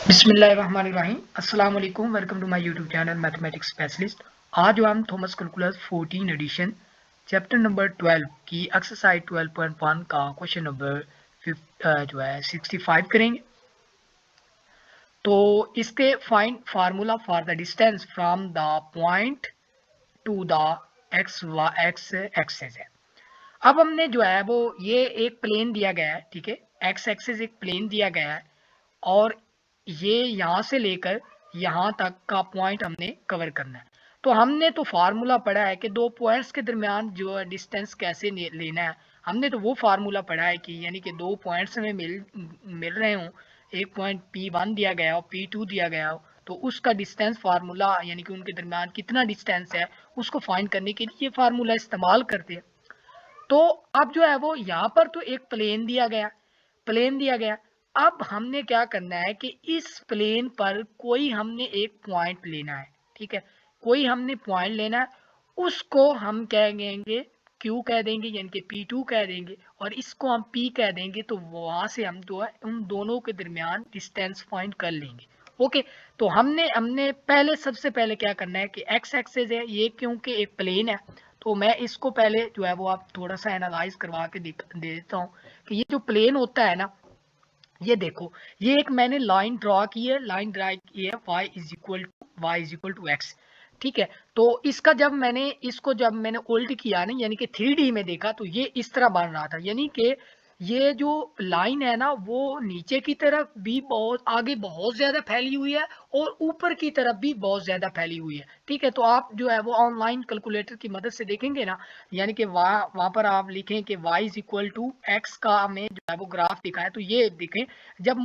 बिस्मिल्लाहिर्रहमानिर्रहीम अस्सलाम वालेकुम welcome to my YouTube channel mathematics specialist. आज हम Thomas calculus 14 edition chapter number 12 की एक्सरसाइज 12.1 का क्वेश्चन नंबर 65 करेंगे। तो इसके find formula for the distance from the point to the x axis है। अब हमने जो है वो ये एक प्लेन दिया गया है, ठीक है, एक्स एक्सिस एक प्लेन दिया गया है और ये यहाँ से लेकर यहाँ तक का पॉइंट हमने कवर करना है। तो हमने तो फार्मूला पढ़ा है कि दो पॉइंट्स के दरमियान जो है डिस्टेंस कैसे लेना है। हमने तो वो फार्मूला पढ़ा है कि यानी कि दो पॉइंट्स में मिल रहे हों, एक पॉइंट P1 दिया गया हो, P2 दिया गया हो, तो उसका डिस्टेंस फार्मूला यानी कि उनके दरमियान कितना डिस्टेंस है उसको फाइंड करने के लिए ये फार्मूला इस्तेमाल करते हैं। तो अब जो है वो यहाँ पर तो एक प्लेन दिया गया। अब हमने क्या करना है कि इस प्लेन पर कोई हमने एक पॉइंट लेना है, ठीक है, कोई हमने पॉइंट लेना है, उसको हम कह देंगे Q कह देंगे यानी कि P2 कह देंगे और इसको हम P कह देंगे। तो वहां से हम जो है उन दोनों के दरमियान डिस्टेंस फाइंड कर लेंगे। ओके, तो हमने हमने पहले सबसे पहले क्या करना है कि एक्स एक्सेस है ये, क्योंकि एक प्लेन है, तो मैं इसको पहले जो है वो आप थोड़ा सा एनालाइज करवा के दे देता हूँ कि ये जो प्लेन होता है ना, ये देखो, ये एक मैंने लाइन ड्रा की है, y is equal to x, ठीक है। तो इसका जब मैंने उल्ट किया ना यानी कि 3D में देखा तो ये इस तरह बन रहा था, यानी कि ये जो लाइन है ना वो नीचे की तरफ भी बहुत आगे बहुत ज्यादा फैली हुई है और ऊपर की तरफ भी बहुत ज्यादा फैली हुई है, ठीक है। तो आप जो है वो ऑनलाइन कैलकुलेटर की मदद से देखेंगे ना, यानी कि वहां पर आप लिखें कि y is equal to x का हमें जो है वो ग्राफ दिखा है, तो ये देखें जब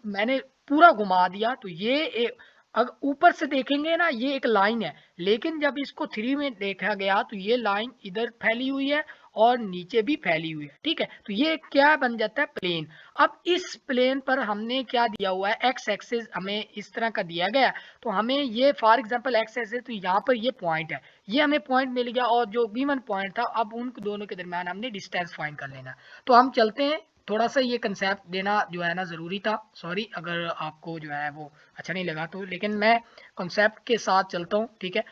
मैंने पूरा घुमा दिया तो ये अगर ऊपर से देखेंगे ना ये एक लाइन है, लेकिन जब इसको 3 में देखा गया तो ये लाइन इधर फैली हुई है और नीचे भी फैली हुई है, ठीक है। तो ये क्या बन जाता है, प्लेन। अब इस प्लेन पर हमने क्या दिया हुआ है, एक्स एक्सिस हमें इस तरह का दिया गया, तो हमें ये फॉर एग्जांपल एक्स एक्सिस, तो यहाँ पर ये पॉइंट है, ये हमें पॉइंट मिल गया और जो गिवन पॉइंट था अब उन दोनों के दरमियान हमने डिस्टेंस फाइंड कर लेना। तो हम चलते हैं, थोड़ा सा ये कंसेप्ट देना जो है ना ज़रूरी था, सॉरी अगर आपको जो है वो अच्छा नहीं लगा तो, लेकिन मैं कंसेप्ट के साथ चलता हूँ, ठीक है।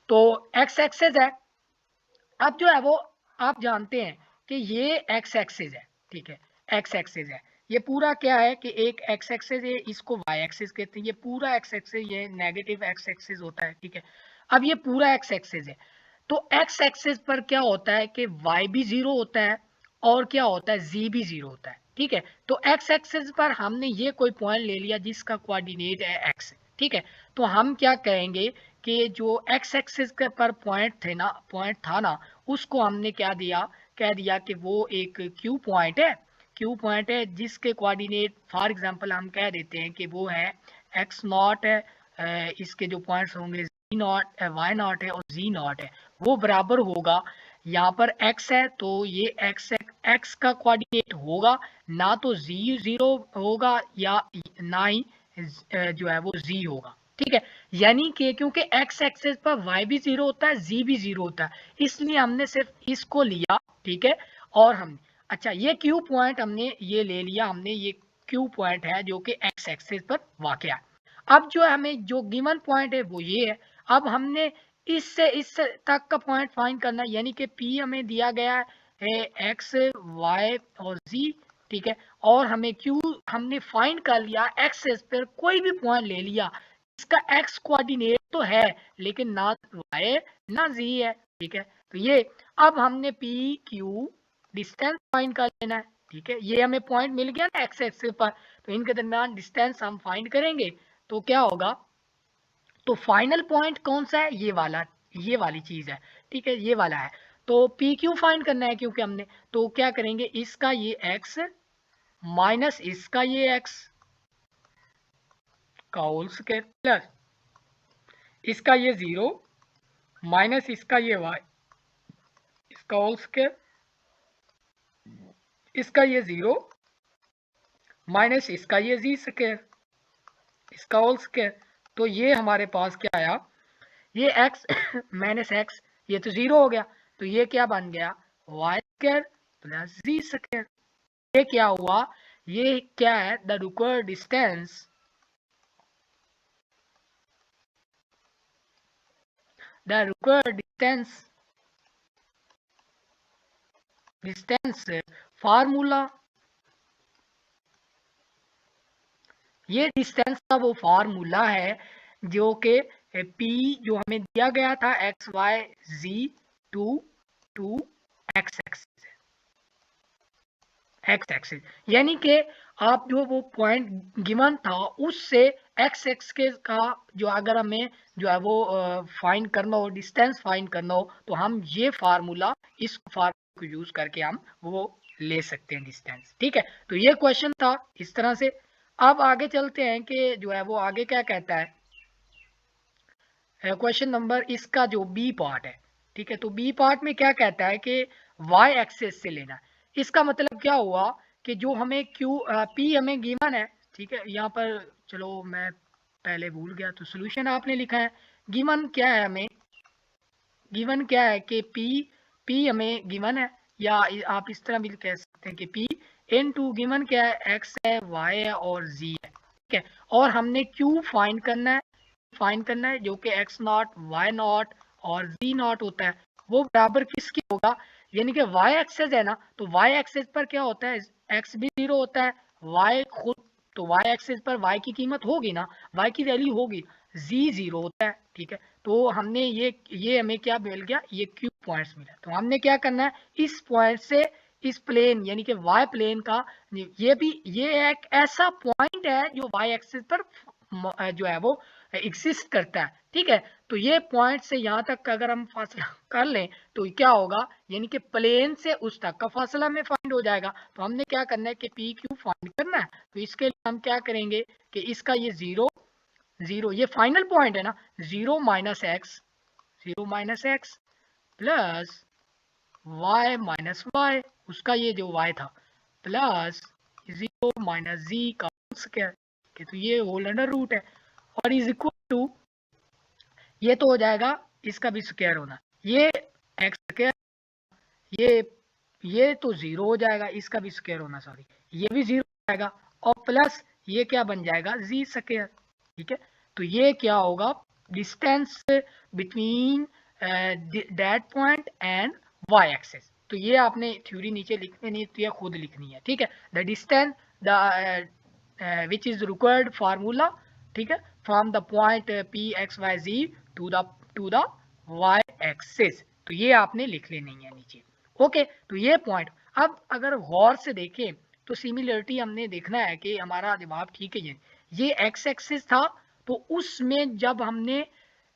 तो एक्स एक्सेस है, अब जो है वो आप जानते हैं कि ये एक्स एक्सिस है, ठीक है, एक्स एक्सिस है, ये पूरा क्या है कि एक एक्स एक्सिस है, इसको वाई एक्सिस कहते हैं, ये पूरा एक्स एक्सिस ये नेगेटिव एक्स एक्सिस होता है, ठीक है। अब ये पूरा एक्स एक्सिस है, तो एक्स एक्सिस पर क्या होता है कि y भी जीरो होता है और क्या होता है z भी जीरो होता है, ठीक है। तो एक्स एक्सिस पर हमने ये कोई पॉइंट ले लिया जिसका कोऑर्डिनेट है x, ठीक है। तो हम क्या कहेंगे कि जो एक्स एक्सिस के पर पॉइंट था ना उसको हमने क्या दिया, कह दिया कि वो एक क्यू पॉइंट है जिसके कोऑर्डिनेट फॉर एग्जांपल हम कह देते हैं कि वो है एक्स नॉट है, इसके जो पॉइंट्स होंगे जी नॉट वाई नॉट है और जी नॉट है, वो बराबर होगा, यहाँ पर x है तो ये x का कोऑर्डिनेट होगा, ना तो z जीरो होगा या ना ही जो है वो z होगा, ठीक है। यानी कि क्योंकि x एक्सेस पर y भी जीरो होता है z भी जीरो होता है, इसलिए हमने सिर्फ इसको लिया, ठीक है। और हमने अच्छा ये क्यू पॉइंट हमने ये ले लिया, हमने ये क्यू पॉइंट है जो कि x एक्सेस पर वाक़या है। अब जो हमें जो गिवन पॉइंट है वो ये है, अब हमने इससे इस तक का पॉइंट फाइंड करना है, यानी कि P हमें दिया गया है x y और z, ठीक है, और हमें Q हमने फाइंड कर लिया, एक्सेस पर कोई भी पॉइंट ले लिया, इसका x कोऑर्डिनेट तो है लेकिन ना y ना z है, ठीक है। तो ये अब हमने P Q डिस्टेंस फाइंड कर लेना है, ठीक है, ये हमें पॉइंट मिल गया ना एक्स एक्सिस पर, तो इनके दरमियान डिस्टेंस हम फाइंड करेंगे तो क्या होगा, तो फाइनल पॉइंट कौन सा है, ये वाली चीज है, ठीक है, ये वाला है। तो पी क्यू फाइंड करना है क्योंकि हमने, तो क्या करेंगे, इसका ये x माइनस इसका ये x का होल स्क्वायर प्लस इसका ये 0 माइनस इसका ये y इसका होल स्क्वायर, इसका ये 0 माइनस इसका ये z स्क्वायर इसका होल स्क्वायर। तो ये हमारे पास क्या आया, ये x माइनस x, ये तो 0 हो गया, तो ये क्या बन गया, y square plus z square. ये क्या हुआ, ये क्या है, the required distance the required distance formula, ये डिस्टेंस का वो फार्मूला है जो कि P जो हमें दिया गया था x y z to x axis, यानी कि आप जो वो पॉइंट गिवन था उससे एक्स एक्सिस का जो अगर हमें जो है वो फाइंड करना हो, डिस्टेंस फाइंड करना हो, तो हम ये फार्मूला, इस फार्मूला को यूज करके हम वो ले सकते हैं डिस्टेंस। ठीक है, तो ये क्वेश्चन था इस तरह से। अब आगे चलते हैं कि जो है वो आगे क्या कहता है। क्वेश्चन नंबर इसका जो बी पार्ट है, ठीक है, तो बी पार्ट में क्या कहता है कि वाई एक्सेस से लेना। इसका मतलब क्या हुआ कि जो हमें क्यू पी हमें गिवन है, ठीक है, यहाँ पर चलो मैं पहले भूल गया, तो सोल्यूशन आपने लिखा है। गिवन क्या है हमें, गिवन क्या है कि पी हमें गिवन है, या आप इस तरह भी कह सकते हैं कि पी इन टू गिवन क्या है, एक्स है, वाई है और जी है। ठीक है, और हमने क्यू फाइंड करना है जो कि एक्स नॉट, वाई नॉट और जी नॉट होता है, वो बराबर किसकी होगा, यानी कि वाई एक्सेस है ना, तो वाई एक्सेस पर क्या होता है, एक्स भी 0 होता है, वाई खुद, तो वाई एक्सेस पर वाई की कीमत होगी ना, वाई की वैल्यू होगी, जी 0 होता है। ठीक है, तो हमने ये हमें क्या मिल गया, ये क्यू पॉइंट्स मिला। तो हमने क्या करना है, इस पॉइंट से इस प्लेन यानी कि वाई प्लेन का, ये एक ऐसा पॉइंट है जो वाई एक्सिस पर जो है वो एग्जिस्ट करता है। ठीक है, तो ये पॉइंट से यहाँ तक का अगर हम फासला कर लें तो क्या होगा, यानी कि प्लेन से उस तक का फासला में फाइंड हो जाएगा। तो हमने क्या करना है कि पी क्यू फाइंड करना है, तो इसके लिए हम क्या करेंगे कि इसका ये जीरो ये फाइनल पॉइंट है ना, 0 - x प्लस y - y, उसका ये जो y था, प्लस 0 - z का स्क्वायर, तो ये होल अंडर रूट है, और इज इक्वल टू, ये तो हो जाएगा इसका भी स्क्वायर होना, ये एक्स स्क्वायर, ये तो 0 हो जाएगा, इसका भी स्क्वायर होना, सॉरी ये भी 0 हो जाएगा, और प्लस ये क्या बन जाएगा, जी स्क्वायर। ठीक है, तो ये क्या होगा, distance between that point and y axis. तो ये आपने थ्योरी नीचे लिखनी नहीं, तो ये खुद लिखनी है। ठीक है, the distance the which is required formula, ठीक है, from the point P x y z to the y axis, तो ये आपने लिख लेनी है नीचे। ओके, तो ये पॉइंट, अब अगर गौर से देखें तो सिमिलरिटी हमने देखना है कि हमारा जवाब ठीक है, ये एक्स एक्सिस था, तो उसमें जब हमने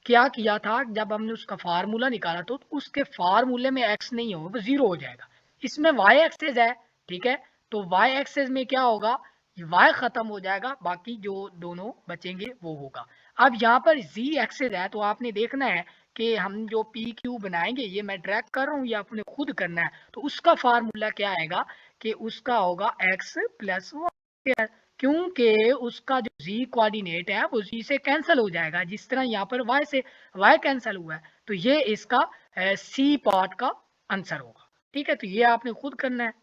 क्या किया था, जब हमने उसका फार्मूला निकाला तो उसके फार्मूले में एक्स नहीं होगा, वो 0 हो जाएगा। इसमें वाई एक्सेस है, ठीक है, तो वाई एक्सेस में क्या होगा, वाई खत्म हो जाएगा, बाकी जो दोनों बचेंगे वो होगा। अब यहाँ पर जी एक्सेस है, तो आपने देखना है कि हम जो पी क्यू बनाएंगे, ये मैं ड्रैग कर रहा हूँ, ये आपने खुद करना है, तो उसका फार्मूला क्या आएगा कि उसका होगा एक्स प्लस वाई, क्योंकि उसका जो जी कोऑर्डिनेट है वो जी से कैंसिल हो जाएगा, जिस तरह यहाँ पर वाई से वाई कैंसिल हुआ है, तो ये इसका सी पार्ट का आंसर होगा। ठीक है, तो ये आपने खुद करना है।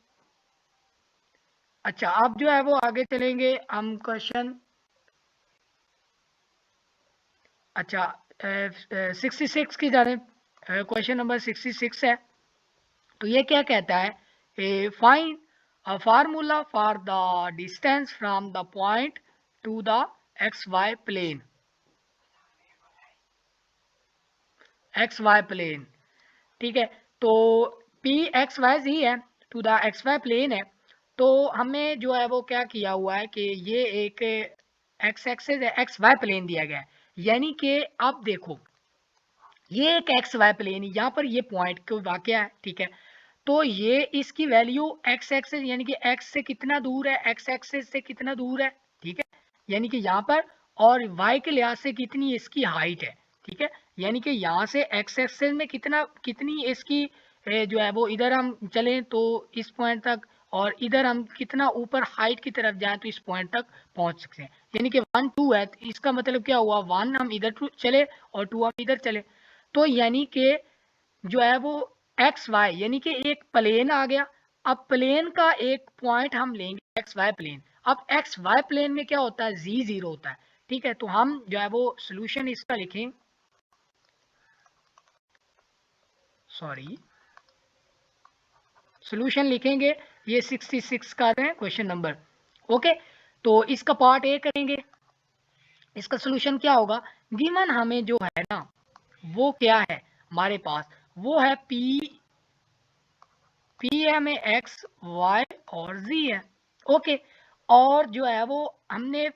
अच्छा, अब जो है वो आगे चलेंगे हम क्वेश्चन, अच्छा 66 की जाने, क्वेश्चन नंबर 66 है। तो ये क्या कहता है, find a formula for the distance from the point to the x y plane, ठीक है, तो पी एक्स वाई जी है, to the x y plane है, तो हमें जो है वो क्या किया हुआ है कि ये एक एक्स एक्सेस है, एक्स वाई प्लेन दिया गया है, यानी कि अब देखो ये एक एक्स वाई प्लेन, यहाँ पर ये पॉइंट को वाकया है। ठीक है, तो ये इसकी वैल्यू एक्स एक्सेस यानी कि एक्स से कितना दूर है, एक्स एक्सेस से कितना दूर है, ठीक है, यानी कि यहाँ पर, और वाई के लिहाज से कितनी इसकी हाइट है। ठीक है, यानी कि यहाँ से एक्स एक्सेस में कितनी इसकी जो है वो, इधर हम चलें तो इस पॉइंट तक, और इधर हम कितना ऊपर हाइट की तरफ जाएं तो इस पॉइंट तक पहुंच सकते हैं, यानी कि 1 2 है, तो इसका मतलब क्या हुआ, 1 हम इधर चले और 2 हम इधर चले, तो यानी कि जो है वो एक्स वाई यानी कि एक प्लेन आ गया। अब प्लेन का एक पॉइंट हम लेंगे एक्स वाई प्लेन, अब एक्स वाई प्लेन में क्या होता है, जी 0 होता है। ठीक है, तो हम जो है वो सोल्यूशन इसका लिखें, सॉरी, सोल्यूशन लिखेंगे, ये 66 का है क्वेश्चन नंबर। ओके, तो इसका पार्ट ए करेंगे। इसका सोल्यूशन क्या होगा, गिवन हमें जो है ना वो क्या है हमारे पास, वो है पी में एक्स वाई और जी है। ओके, और जो है वो हमने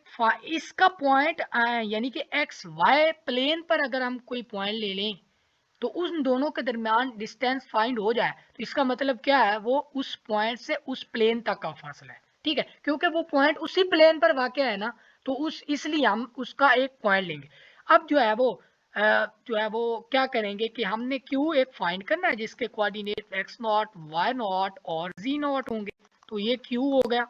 इसका पॉइंट यानी कि एक्स वाई प्लेन पर अगर हम कोई पॉइंट ले लें तो उन दोनों के दरमियान डिस्टेंस फाइंड हो जाए, तो इसका मतलब क्या है, वो उस पॉइंट से उस प्लेन तक का फासला है। ठीक है, क्योंकि वो पॉइंट उसी प्लेन पर वाक़ है ना, तो उस इसलिए हम उसका एक पॉइंट लेंगे। अब जो है वो क्या करेंगे कि हमने क्यू एक फाइंड करना है जिसके coordinate x not y not और जी नॉट होंगे, तो ये क्यू हो गया।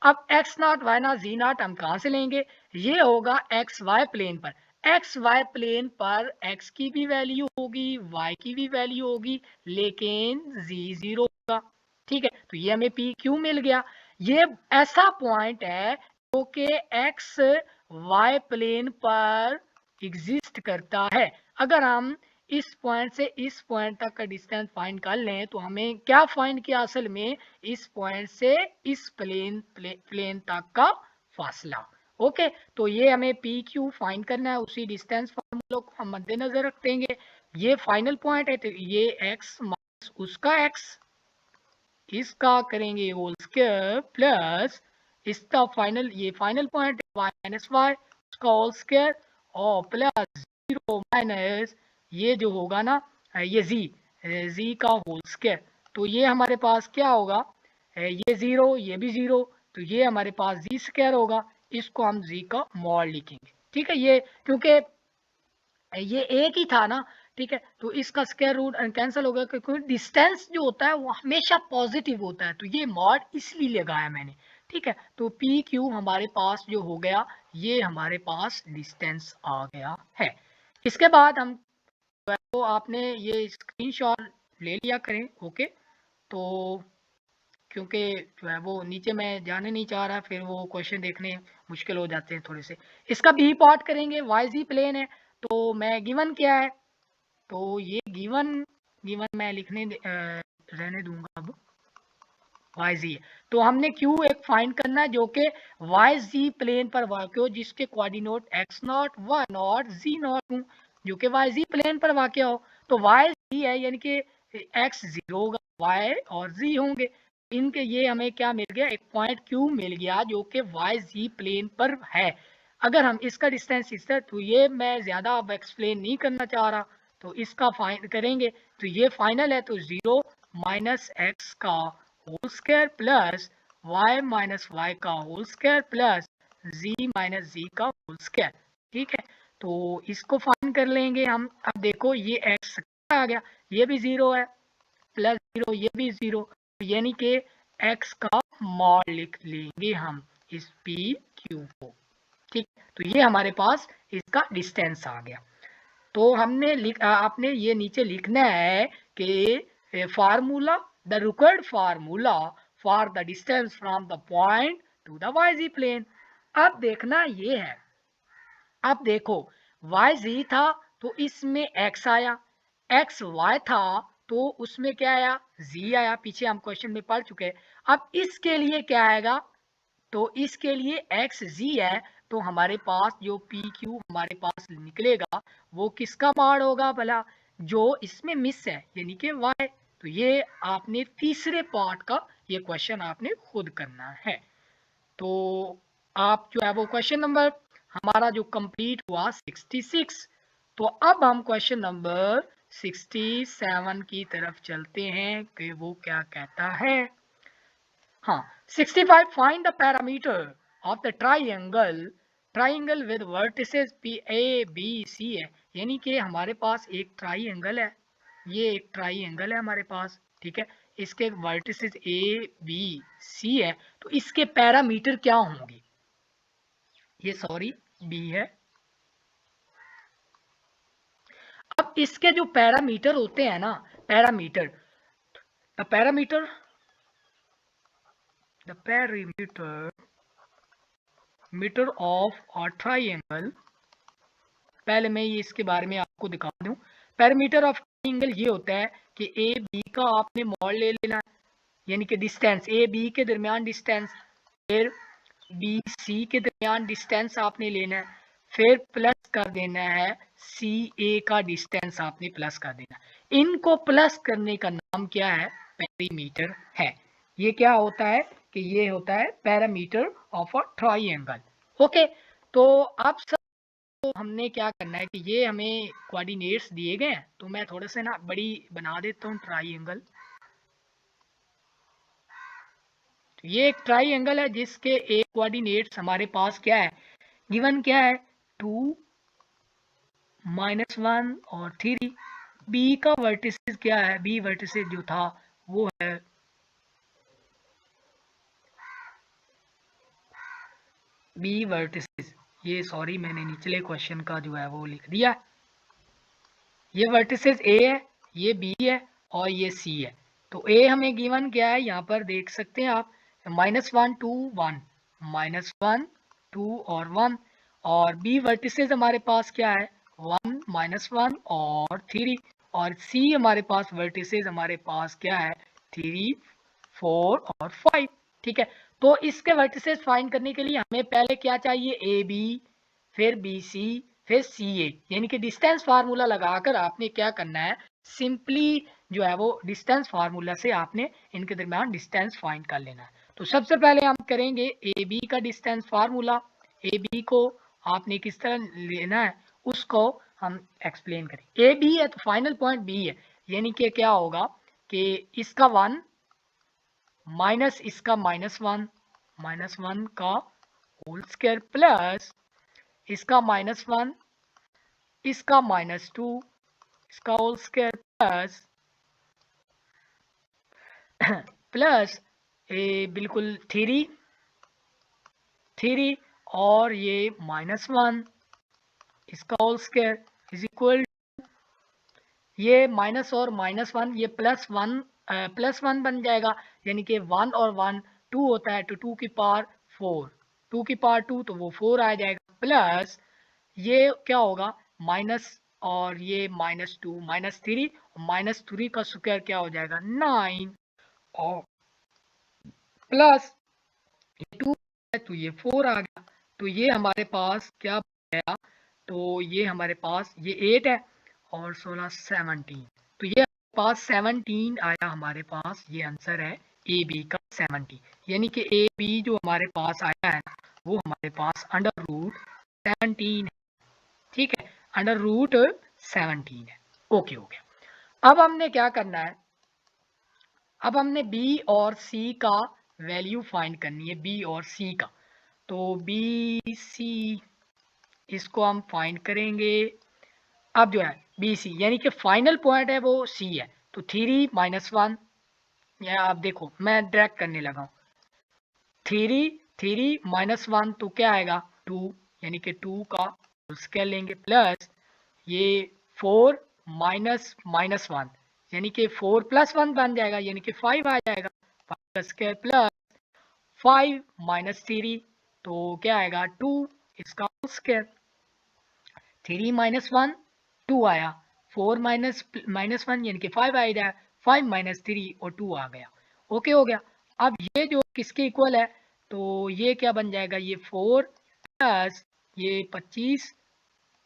अब x not y not z not हम कहाँ से लेंगे, ये होगा एक्स वाई प्लेन पर। एक्स वाई प्लेन पर एक्स की भी वैल्यू होगी, वाई की भी वैल्यू होगी, लेकिन जी जीरो होगा। ठीक है, तो ये हमें पी क्यू मिल गया। ये ऐसा पॉइंट है जो कि एक्स वाई प्लेन पर एग्जिस्ट करता है। अगर हम इस पॉइंट से इस पॉइंट तक का डिस्टेंस फाइंड कर लें तो हमें क्या फाइंड किया, असल में इस पॉइंट से इस प्लेन तक का फासला। ओके, तो ये हमें पी क्यू फाइंड करना है, उसी डिस्टेंस फार्मूला को हम मद्देनजर रखेंगे। ये फाइनल पॉइंट है, तो ये एक्स माइनस उसका एक्स, इसका करेंगे होल स्क्वायर प्लस इसका फाइनल, ये final point y minus y उसका होल स्क्वायर और प्लस जीरो माइनस ये जो होगा ना ये जी का होल स्क्वायर। तो ये हमारे पास क्या होगा, ये जीरो ये भी जीरो, तो ये हमारे पास जी स्क्वायर होगा, इसको हम जी का मॉड लिखेंगे। ठीक है, ये क्योंकि ये एक ही था ना, ठीक है, तो इसका स्क्वायर रूट कैंसिल हो गया क्योंकि डिस्टेंस जो होता है वो हमेशा पॉजिटिव होता है, तो ये मॉड इसलिए लगाया मैंने। ठीक है, तो पी क्यू हमारे पास जो हो गया, ये हमारे पास डिस्टेंस आ गया है। इसके बाद हम तो आपने ये स्क्रीनशॉट ले लिया करें। ओके, तो क्योंकि जो है वो नीचे मैं जाने नहीं चाह रहा, फिर वो क्वेश्चन देखने मुश्किल हो जाते हैं थोड़े से। इसका बी पार्ट करेंगे, वाई जी प्लेन है, तो मैं गिवन क्या है, तो ये गिवन गिवन मैं रहने दूंगा अब, वाई जी है। तो हमने क्यू एक फाइंड करना है जो कि वाई जी प्लेन पर वाक़ हो, जिसके coordinate x not y not z not हो, जो कि वाई जी प्लेन पर वाक़ हो। तो वाई जी है यानी कि एक्स जीरो होगा, वाई और जी होंगे, इनके ये हमें क्या मिल गया, एक पॉइंट क्यू मिल गया जो कि वाई जी प्लेन पर है। अगर हम इसका डिस्टेंस इस तरह, तो ये मैं ज़्यादा अब एक्सप्लेन नहीं करना चाह रहा, तो इसका फाइंड करेंगे, तो ये फाइनल है, तो जीरो माइनस एक्स का whole square plus y minus y का whole square plus z minus z का होल स्क्वायर। ठीक है, तो इसको फाइंड कर लेंगे हम। अब देखो ये एक्स आ गया, ये भी जीरो है, प्लस जीरो ये भी जीरो, यानी कि एक्स का मॉड लिख लेंगे हम इस पी क्यू को। ठीक, तो ये हमारे पास इसका डिस्टेंस आ गया। तो आपने ये नीचे लिखना है कि formula, the required formula for the distance from the point to the y z plane. अब देखना ये है, अब देखो वाई जी था तो इसमें एक्स आया, एक्स वाई था तो उसमें क्या आया, जी आया, पीछे हम क्वेश्चन में पढ़ चुके हैं। अब इसके लिए क्या आएगा, तो इसके लिए एक्स जी है, तो हमारे पास जो पी क्यू हमारे पास निकलेगा वो किसका मान होगा भला, जो इसमें मिस है यानी कि वाई। तो ये आपने तीसरे पार्ट का ये क्वेश्चन आपने खुद करना है। तो आप जो है वो क्वेश्चन नंबर हमारा जो कंप्लीट हुआ 66। तो अब हम क्वेश्चन नंबर 67 की तरफ चलते हैं कि वो क्या कहता है। हाँ, 65 find the parameter of the triangle with vertices P A B C है, यानी कि हमारे पास एक ट्राइंगल है, ये एक ट्राइंगल है हमारे पास। ठीक है, इसके वर्टिसेस ए बी सी है, तो इसके पैरामीटर क्या होंगे, ये सॉरी बी है। अब इसके जो पैरामीटर होते हैं ना, parameter the parameter the parameter meter of a triangle, पहले मैं ये इसके बारे में आपको दिखा दूं। पैरामीटर ऑफ ट्राइंगल ये होता है कि ए बी का आपने मॉड ले लेना है, यानी कि डिस्टेंस ए बी के दरमियान डिस्टेंस, फिर बी सी के दरमियान डिस्टेंस आपने लेना है, फिर प्लस कर देना है सी ए का डिस्टेंस आपने प्लस कर देना है। इनको प्लस करने का नाम क्या है? पेरीमीटर है। ये क्या होता है कि ये होता है parameter of a triangle. Okay, तो अब सब तो हमने क्या करना है कि ये हमें कोऑर्डिनेट्स दिए गए हैं, तो मैं थोड़ा सा ना बड़ी बना देता हूँ ट्राइंगल। तो ये एक ट्राइंगल है जिसके एक कोऑर्डिनेट्स हमारे पास क्या है, गिवन क्या है 2 -1 और 3। बी का वर्टिसेस क्या है, बी वर्टिसेस जो था वो है बी वर्टिसेस, ये सॉरी मैंने निचले क्वेश्चन का जो है वो लिख दिया। ये वर्टिसेस ए है, ये बी है और ये सी है। तो ए हमें गिवन क्या है, यहाँ पर देख सकते हैं आप, -1 2 1, -1 2 और 1। और बी वर्टिसेस हमारे पास क्या है 1 -1 और 3। और सी हमारे पास वर्टिसेस हमारे पास क्या है 3 4 और 5। ठीक है, तो इसके वर्टिसेस फाइंड करने के लिए हमें पहले क्या चाहिए, ए बी, फिर बी सी, फिर सी ए, यानी कि डिस्टेंस फार्मूला लगाकर आपने क्या करना है, सिंपली जो है वो डिस्टेंस फार्मूला से आपने इनके दरमियान डिस्टेंस फाइंड कर लेना है। तो सबसे पहले हम करेंगे ए बी का डिस्टेंस फार्मूला। ए बी को आपने किस तरह लेना है उसको हम एक्सप्लेन करें। ए बी है तो फाइनल पॉइंट बी है, यानी कि क्या होगा कि इसका 1 माइनस इसका -1 का होल स्क्वायर प्लस इसका -1 इसका -2 इसका होल स्क्वायर प्लस बिल्कुल 3 और ये -1 इसका होल स्क्वायर इज इक्वल, ये माइनस और -1 ये +1 बन जाएगा, यानी कि 1 और 1 2 होता है, तो 2 की पावर 4, 2 की पावर 2 तो वो 4 आ जाएगा, प्लस ये क्या होगा माइनस और ये -2 -3 का स्क्वायर क्या हो जाएगा 9 और प्लस 2 है तो ये 4 आ गया। तो ये हमारे पास क्या गया, तो ये हमारे पास ये 8 है और 16 17, तो ये पास 17 आया हमारे पास, ये आंसर है ए बी का 70, यानी कि ए बी जो हमारे पास आया है वो हमारे पास √17 है। ठीक है, √17 है। ओके हो गया। अब हमने क्या करना है, अब हमने बी और सी का वैल्यू फाइंड करनी है, बी और सी का। तो बी सी इसको हम फाइंड करेंगे। अब जो है बी सी यानी कि फाइनल पॉइंट है वो सी है, तो 3 -1, या आप देखो मैं डायरेक्ट करने लगा हूँ, 3 -1 तो क्या आएगा 2, यानी कि 2 का होल स्क्वायर लेंगे, प्लस ये 4 -1 यानी कि 4 + 1 बन जाएगा, यानी कि 5 आ जाएगा, 5 का स्क्वायर प्लस 5 -3 तो क्या आएगा 2 इसका होल स्क्वायर, 3 -1 2 आया, 4 -1 यानी कि 5 आएगा, 5 -3 और 2 आ गया। ओके हो गया। अब ये जो किसके इक्वल है, तो ये क्या बन जाएगा, ये 4 प्लस ये 25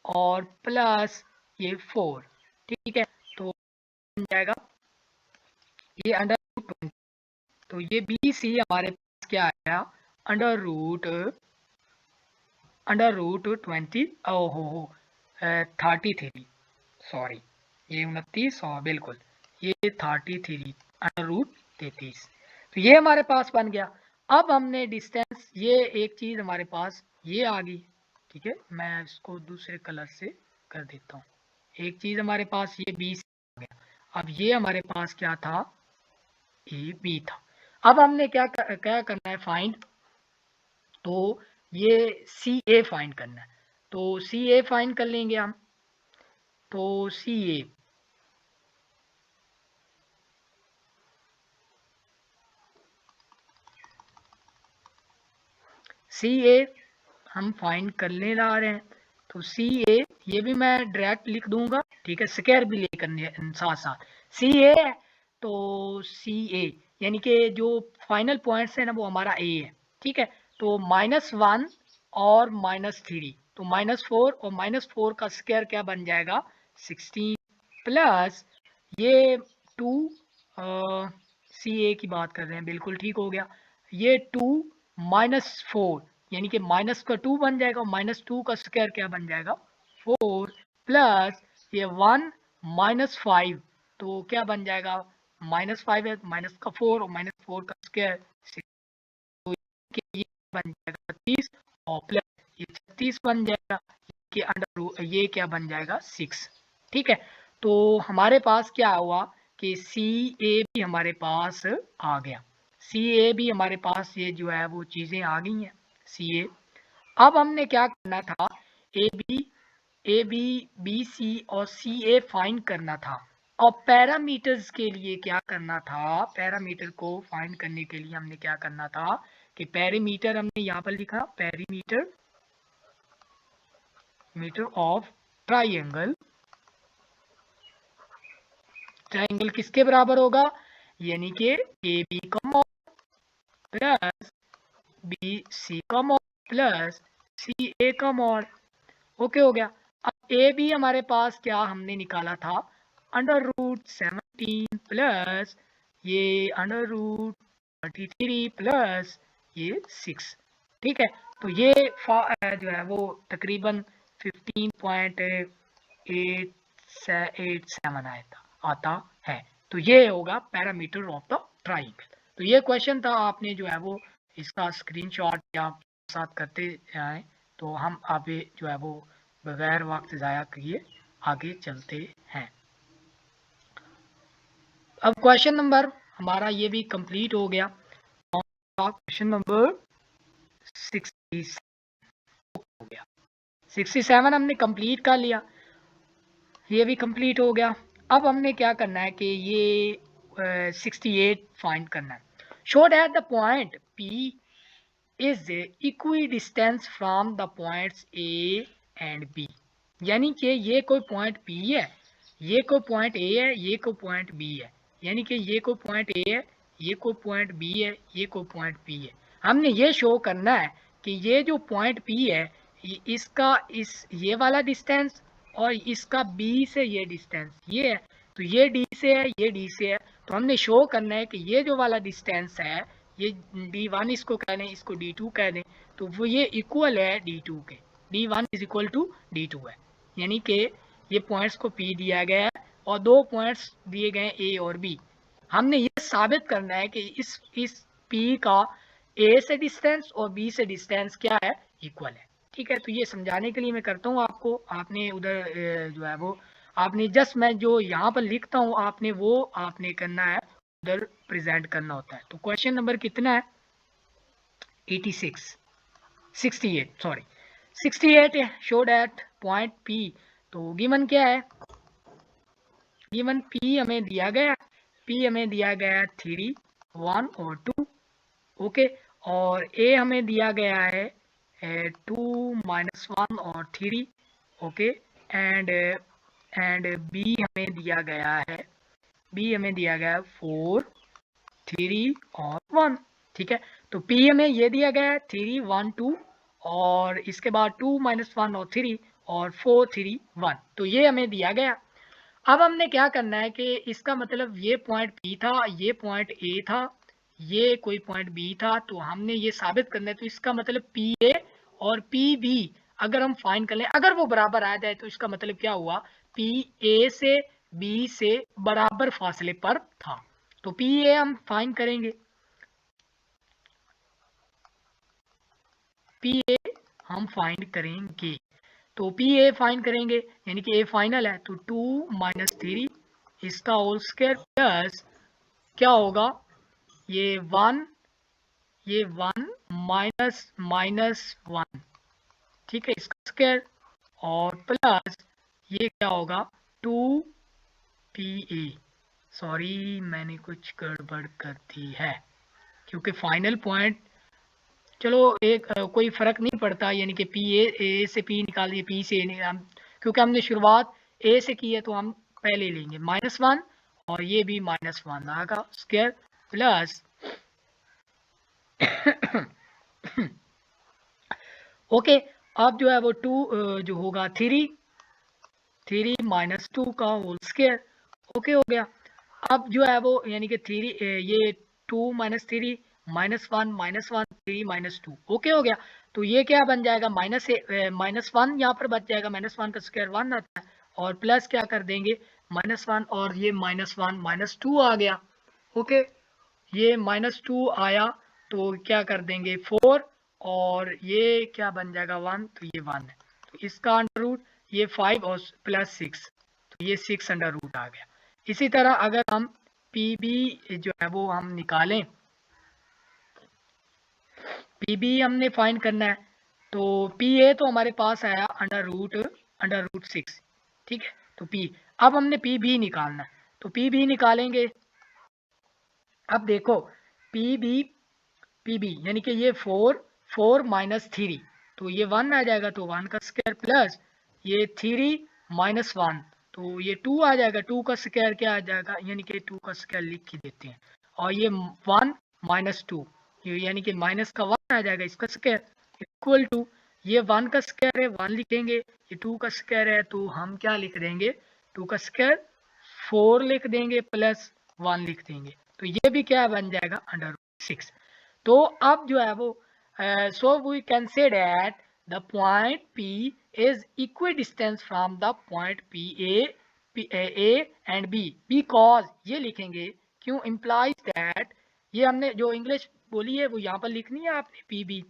और प्लस ये 4। ठीक है, तो बन जाएगा ये √20, तो ये बी सी हमारे पास क्या आया √20 ओहो 33, सॉरी ये 29 और बिल्कुल ये 33 √33, तो ये हमारे पास बन गया। अब हमने डिस्टेंस, ये एक चीज हमारे पास ये आ गई, ठीक है मैं इसको दूसरे कलर से कर देता हूँ। एक चीज हमारे पास ये बी आ गया, अब ये हमारे पास क्या था ए बी था। अब हमने क्या करना है फाइंड, तो ये सी ए फाइंड करना है, तो सी ए फाइंड कर लेंगे हम। तो सी ए हम फाइंड करने जा रहे हैं, तो सी ए ये भी मैं डायरेक्ट लिख दूंगा, ठीक है, स्क्वायर भी लेकर साथ साथ सी ए है, तो सी ए यानी कि जो फाइनल पॉइंट्स है ना वो हमारा ए है, ठीक है। तो -1 और -3, तो -4 और -4 का स्क्वायर क्या बन जाएगा 16 प्लस ये 2 सी ए की बात कर रहे हैं, बिल्कुल ठीक हो गया। ये 2 -4 यानी कि माइनस का 2 बन जाएगा, -2 का स्क्वायर क्या बन जाएगा 4 प्लस ये 1 -5 तो क्या बन जाएगा -5 है, माइनस का 4 और -4 का स्क्वायर, तो ये बन जाएगा 36 और प्लस ये 36 बन जाएगा, कि अंडर ये क्या बन जाएगा 6, ठीक है। तो हमारे पास क्या हुआ कि सी ए भी हमारे पास आ गया, सी ए भी हमारे पास ये जो है वो चीज़ें आ गई हैं सी ए। अब हमने क्या करना था, ए बी सी और सी ए फाइंड करना था। और पैरामीटर्स के लिए क्या करना था, पैरामीटर को फाइंड करने के लिए हमने क्या करना था कि पैरामीटर हमने यहाँ पर लिखा parameter meter of triangle, triangle किसके बराबर होगा, यानी कि ए बी का मॉड प्लस बी सी का मॉड प्लस सी ए का मॉड, ओके हो गया। अब ए बी हमारे पास क्या हमने निकाला था √17 प्लस ये √33 प्लस ये 6, ठीक है। तो ये जो है वो तकरीबन 15.887 आता है। तो ये होगा पैरामीटर ऑफ द ट्राइंगल। तो ये क्वेश्चन था, आपने जो है वो इसका स्क्रीनशॉट या साथ करते जाएं, तो हम आगे जो है वो बगैर वक्त ज़ाया किए आगे चलते हैं। अब क्वेश्चन नंबर हमारा ये भी कंप्लीट हो गया, क्वेश्चन नंबर 67 हो गया, 67 हमने कंप्लीट कर लिया, ये भी कंप्लीट हो गया। अब हमने क्या करना है कि ये 68 फाइंड करना है। Show that the point P is equi distance from the points A and B, यानी कि ये कोई पॉइंट P है, ये कोई पॉइंट A है, ये कोई पॉइंट B है, यानी कि ये कोई पॉइंट A है, ये कोई पॉइंट B है, ये कोई पॉइंट P है। हमने ये शो करना है कि ये जो पॉइंट P है इसका ये वाला डिस्टेंस और इसका B से ये डिस्टेंस ये है, तो ये D से है, ये D से है, तो हमने शो करना है कि ये जो वाला डिस्टेंस है ये D1 इसको कह दें, इसको D2 कह दें, तो वो ये इक्वल है D2 के, D1 is equal to D2 है, यानी कि ये पॉइंट्स को P दिया गया है और दो पॉइंट्स दिए गए A और B। हमने ये साबित करना है कि इस P का A से डिस्टेंस और B से डिस्टेंस क्या है इक्वल है, ठीक है। तो ये समझाने के लिए मैं करता हूँ आपको, आपने उधर जो है वो आपने जस्ट मैं जो यहाँ पर लिखता हूँ आपने वो आपने करना है उधर प्रेजेंट करना होता है। तो क्वेश्चन नंबर कितना है 68 है। शो दैट पॉइंट P, तो गिवन क्या है, गिवन P हमें दिया गया, P हमें दिया गया 3, 1 और 2, ओके, और A हमें दिया गया है 2, -1 और 3, ओके, एंड B हमें दिया गया है, B हमें दिया गया है 4, 3 और 1, ठीक है। तो P हमें ये दिया गया है 3, 1, 2 और इसके बाद 2, -1 और 3 और 4, 3, 1, तो ये हमें दिया गया। अब हमने क्या करना है कि इसका मतलब ये पॉइंट P था, ये पॉइंट A था, ये कोई पॉइंट B था, तो हमने ये साबित करना है, तो इसका मतलब PA और PB अगर हम फाइंड कर लें, अगर वो बराबर आ जाए तो इसका मतलब क्या हुआ PA से B से बराबर फासले पर था, तो PA हम फाइंड करेंगे, PA हम फाइंड करेंगे, तो PA फाइंड करेंगे यानी कि A फाइनल है, तो 2 - 3 इसका होल स्क्वायर प्लस क्या होगा ये 1 -1, ठीक है, इसका स्क्वायर और प्लस ये क्या होगा 2PA, सॉरी मैंने कुछ गड़बड़ कर दी है क्योंकि फाइनल पॉइंट चलो एक कोई फर्क नहीं पड़ता, यानी कि पी ए से पी निकाल दिए, पी से क्योंकि हमने शुरुआत ए से की है तो हम पहले लेंगे -1 और ये भी -1 आएगा स्क्वायर प्लस ओके। अब जो है वो 2 जो होगा 3 -2 का होल स्क्वायर। ओके हो गया। अब जो है वो यानी कि 3 ये 2 - 3 -1 -1 3 -2 ओके हो गया। तो ये क्या बन जाएगा -1 यहाँ पर बच जाएगा, -1 का स्क्वायर 1 आता है और प्लस क्या कर देंगे -1 और ये -1 -2 आ गया। ओके, ये -2 आया तो क्या कर देंगे 4 और ये क्या बन जाएगा 1, तो ये 1 है, तो इसका अंडर रूट ये 5 और प्लस 6, तो ये 6 अंडर रूट आ गया। इसी तरह अगर हम पी बी जो है वो हम निकालें, पी बी हमने फाइंड करना है, तो पी ए तो हमारे पास आया अंडर रूट 6, ठीक है। तो पी, अब हमने पी बी निकालना है, तो पी बी निकालेंगे। अब देखो पी बी यानी कि ये 4 -3 तो ये 1 आ जाएगा, तो 1 का स्क्वायर प्लस ये 3 -1 तो ये 2 आ जाएगा, 2 का स्क्वायर क्या आ जाएगा, यानी कि 2 का स्क्वायर लिख ही देते हैं, और ये 1 -2 यानी कि माइनस का 1 आ जाएगा, इसका स्क्वायर इक्वल टू ये 1 का स्क्वायर है 1 लिखेंगे, ये 2 का स्क्वायर है तो हम क्या लिख देंगे 2 का स्क्वायर 4 लिख देंगे प्लस 1 लिख देंगे, तो ये भी क्या बन जाएगा अंडर रूट 6। तो अब जो है वो so we can say that the point P is equidistant from the point A and B because ये लिखेंगे क्यों implies that, ये हमने जो इंग्लिश बोली है वो यहाँ पर लिखनी है आपने PB,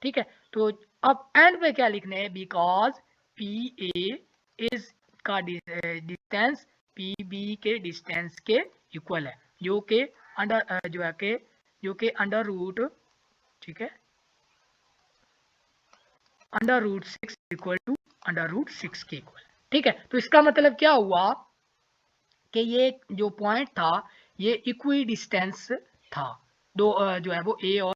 ठीक है। तो अब एंड पे क्या लिखना है, बिकॉज PA इज का डिस्टेंस PB के डिस्टेंस के इक्वल है, जो कि अंडर जो है के जो कि अंडर रूट, ठीक है, under root 6 equal to under root 6 के इक्वल, ठीक है। तो इसका मतलब क्या हुआ कि ये जो पॉइंट था ये इक्वी डिस्टेंस था, दो जो है वो ए और